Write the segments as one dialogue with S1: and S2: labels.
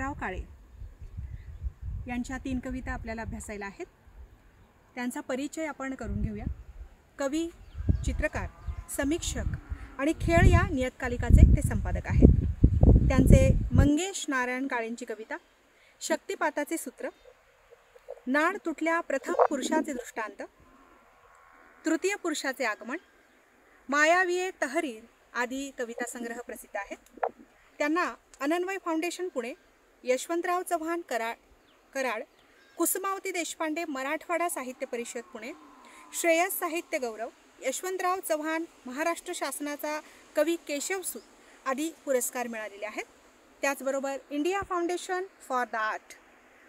S1: यशवंतराव काळे यांच्या 3 कविता आपल्याला अभ्यासायला आहेत. त्यांचा परिचय आपण करून घेऊया. कवी, चित्रकार, समीक्षक आणि खेळ या नियतकालिकाचे ते संपादक आहेत. त्यांचे मंगेश नारायण काळेंची कविता शक्तिपाताचे सूत्र, नाड तुटल्या प्रथम पुरुषाचे दृष्टांत, तृतीय पुरुषाचे आगमन, मायाविये तहरीर आदी कविता संग्रह प्रसिद्ध आहेत. त्यांना अनन्वय फाउंडेशन पुणे, यशवंतराव चव्हाण कराड, कुसुमावती देशपांडे मराठवाडा साहित्य परिषद पुणे, श्रेयस साहित्य गौरव, यशवंतराव चव्हाण महाराष्ट्र शासनाचा कवी केशवसूत आदी पुरस्कार मिळालेले आहेत. त्याचबरोबर India foundation for the art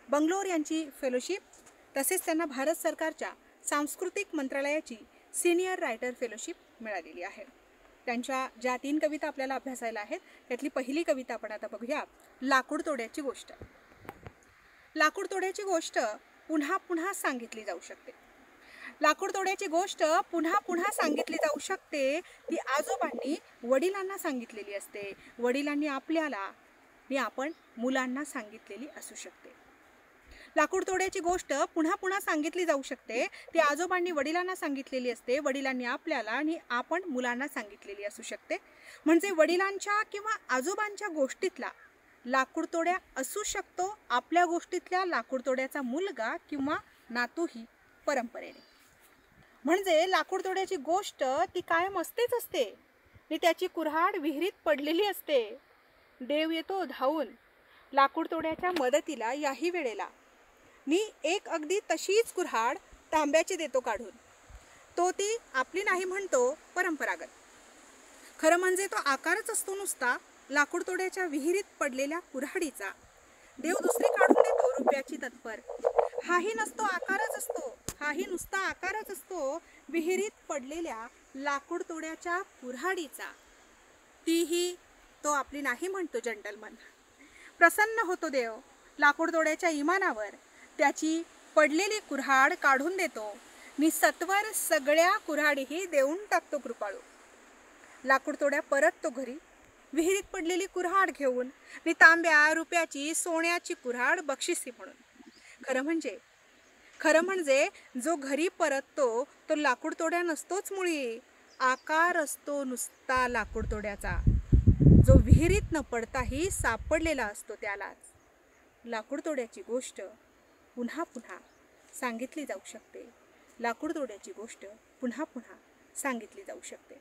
S1: Bangalore यांची फेलोशिप, तसेच त्यांना भारत सरकारच्या सांस्कृतिक मंत्रालयाची सिनियर रायटर फेलोशिप मिळालेली आहे. त्यांच्या ज्या 3 कविता आपल्याला अभ्यासायला आहेत त्यातली पहिली कविता आपण आता बघूया. लाकूड तोड्याची गोष्ट. लाकूड तोड्याची गोष्ट पुन्हा पुन्हा सांगितली जाऊ शकते. लाकूड तोड्याची गोष्ट पुन्हा पुन्हा सांगितली जाऊ शकते. ती आजोबांनी वडिलांना सांगितलेली असते, वडिलांनी आपल्याला आणि आपण मुलांना सांगितलेली असू शकते. लाकूड तोड्याची गोष्ट पुन्हा पुन्हा सांगितली जाऊ शकते. ती आजोबांनी वडिलांना सांगितलेली असते, वडिलांनी आपल्याला आणि आपण मुलांना सांगितलेली असू शकते. म्हणजे वडिलांच्या किंवा आजोबांच्या गोष्टीतला लाकूड तोड्या असू शकतो, आपल्या गोष्टीतल्या लाकूड तोड्याचा मुलगा किंवा नातूही परंपरेने. म्हणजे लाकूड तोड्याची गोष्ट ती कायम असतेच असते आणि त्याची कुऱ्हाड विहिरीत पडलेली असते. देव येतो धावून लाकूड तोड्याच्या मदतीला याही वेळेला. मी एक अगदी तशीच कुऱ्हाड तांब्याची देतो काढून. तो ती आपली नाही म्हणतो, परंपरागत. खरं म्हणजे तो आकारच असतो नुसता लाकूड तोड्याच्या विहिरीत पडलेल्या कुऱ्हाडीचा. देव दुसरी काढून देतो रुपयाची तत्पर. हाही नसतो, आकारच असतो. हाही नुसता आकारच असतो विहिरीत पडलेल्या लाकूड तोड्याच्या कुऱ्हाडीचा. तीही तो आपली नाही म्हणतो जंटलमन. प्रसन्न होतो देव लाकूड तोड्याच्या इमानावर. त्याची पडलेली कुऱ्हाड काढून देतो नि सत्वर सगळ्या कुऱ्हाडीही देऊन टाकतो कृपाळू. लाकूड तोड्या परत तो घरी विहिरीत पडलेली कुऱ्हाड घेऊन नि तांब्या रुपयाची सोन्याची कुऱ्हाड बक्षिसी म्हणून. खरं म्हणजे जो घरी परततो तो लाकूड तोड्या नसतोच मुळी, आकार असतो नुसता लाकूड तोड्याचा, जो विहिरीत न पडताही सापडलेला असतो त्यालाच. लाकूड तोड्याची गोष्ट पुन्हा पुन्हा सांगितली जाऊ शकते. लाकूड तोड्याची गोष्ट पुन्हा पुन्हा सांगितली जाऊ शकते.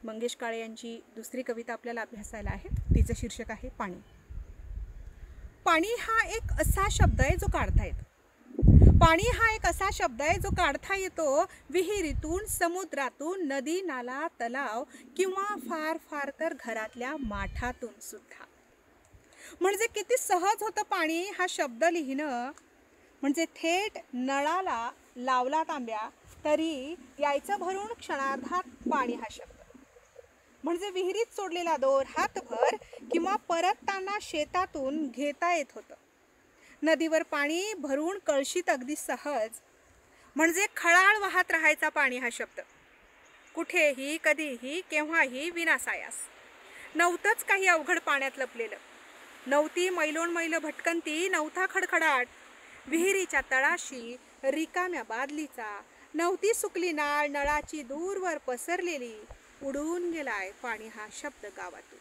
S1: मंगेश काळे यांची दुसरी कविता आपल्याला अभ्यासायला आहे. तिचं शीर्षक आहे पाणी. पाणी हा एक असा शब्द आहे जो काढता येतो. पाणी हा एक असा शब्द आहे जो काढता येतो विहिरीतून, समुद्रातून, नदी, नाला, तलाव किंवा फार फार तर घरातल्या माठातून सुद्धा. म्हणजे किती सहज होतं पाणी हा शब्द लिहिणं. म्हणजे थेट नळाला लावला तांब्या तरी यायचं भरून क्षणार्धात पाणी हा शब्द. म्हणजे विहिरीत सोडलेला दोर हातभर किंवा परतताना शेतातून घेता येत होतं. नदीवर पाणी भरून कळशीत अगदी सहज. म्हणजे खळाळ वाहत राहायचा पाणी हा शब्द. कुठेही, कधीही, केव्हाही विनासायास. नव्हतंच काही अवघड पाण्यात लपलेलं. नव्हती मैलोन मैल भटकंती, नव्हता खडखडाट विहिरीच्या तळाशी रिकाम्या बादलीचा. नव्हती सुकली नाळ नळाची दूरवर पसरलेली. उडून गेलाय पाणी हा शब्द गावातून.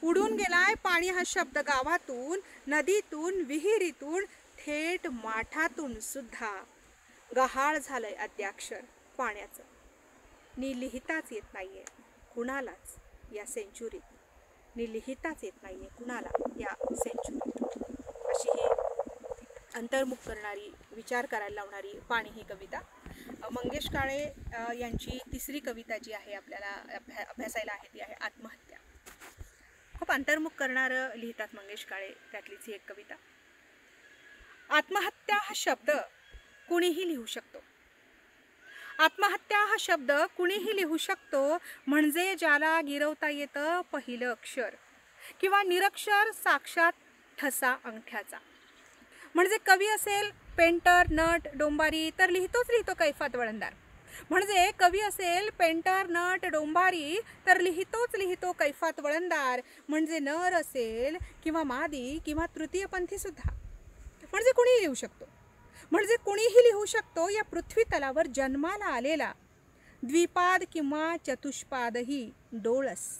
S1: उडून गेलाय पाणी हा शब्द गावातून, नदीतून, विहिरीतून, थेट माठातून सुद्धा. गहाळ झालंय अद्याक्षर पाण्याचं. नि लिहिताच येत नाहीये कुणालाच या सेंचुरीत. नि लिहिताच येत नाहीये कुणाला या सेंचुरीत. अशी ही अंतर्मुख करणारी, विचार करायला लावणारी पाणी ही कविता. मंगेश काळे यांची तिसरी कविता जी आहे आपल्याला अभ्यासायला आहे ती आहे आत्महत्या. खूप अंतर्मुख करणारं लिहितात मंगेश काळे. त्यातलीच ही एक कविता. आत्महत्या हा शब्द कुणीही लिहू शकतो. आत्महत्या हा शब्द कुणीही लिहू शकतो. म्हणजे ज्याला गिरवता येतं पहिलं अक्षर किंवा निरक्षर साक्षात ठसा अंगठ्याचा. म्हणजे कवी असेल, पेंटर, नट, डोंबारी तर लिहितो कैफात वळणदार. म्हणजे कवी असेल पेंटर, नट, डोंबारी तर लिहितोच लिहितो कैफात वळणदार. म्हणजे नर असेल किंवा मादी किंवा तृतीयपंथी सुद्धा, म्हणजे कुणीही लिहू शकतो. म्हणजे कुणीही लिहू शकतो या पृथ्वी तलावर जन्माला आलेला द्विपाद किंवा चतुष्पादही डोळस.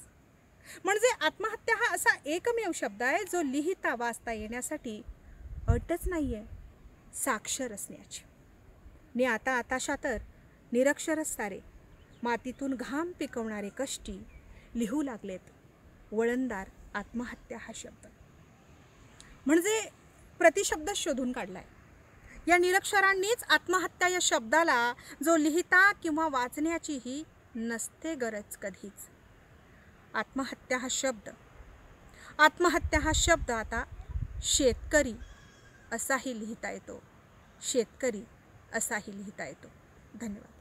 S1: म्हणजे आत्महत्या हा असा एकमेव शब्द आहे जो लिहिता वाचता येण्यासाठी अटच नाहीये साक्षर असण्याची. नि आता तर निरक्षरच सारे मातीतून घाम पिकवणारे कष्टी लिहू लागलेत वळणदार आत्महत्या हा शब्द. म्हणजे प्रतिशब्द शोधून काढलाय या निरक्षरांनीच. आत्महत्या या शब्दाला जो लिहिता किंवा वाचण्याचीही नसते गरज कधीच. आत्महत्या हा शब्द आता शेतकरी असाही लिहिता येतो. शेतकरी असाही लिहिता येतो. धन्यवाद.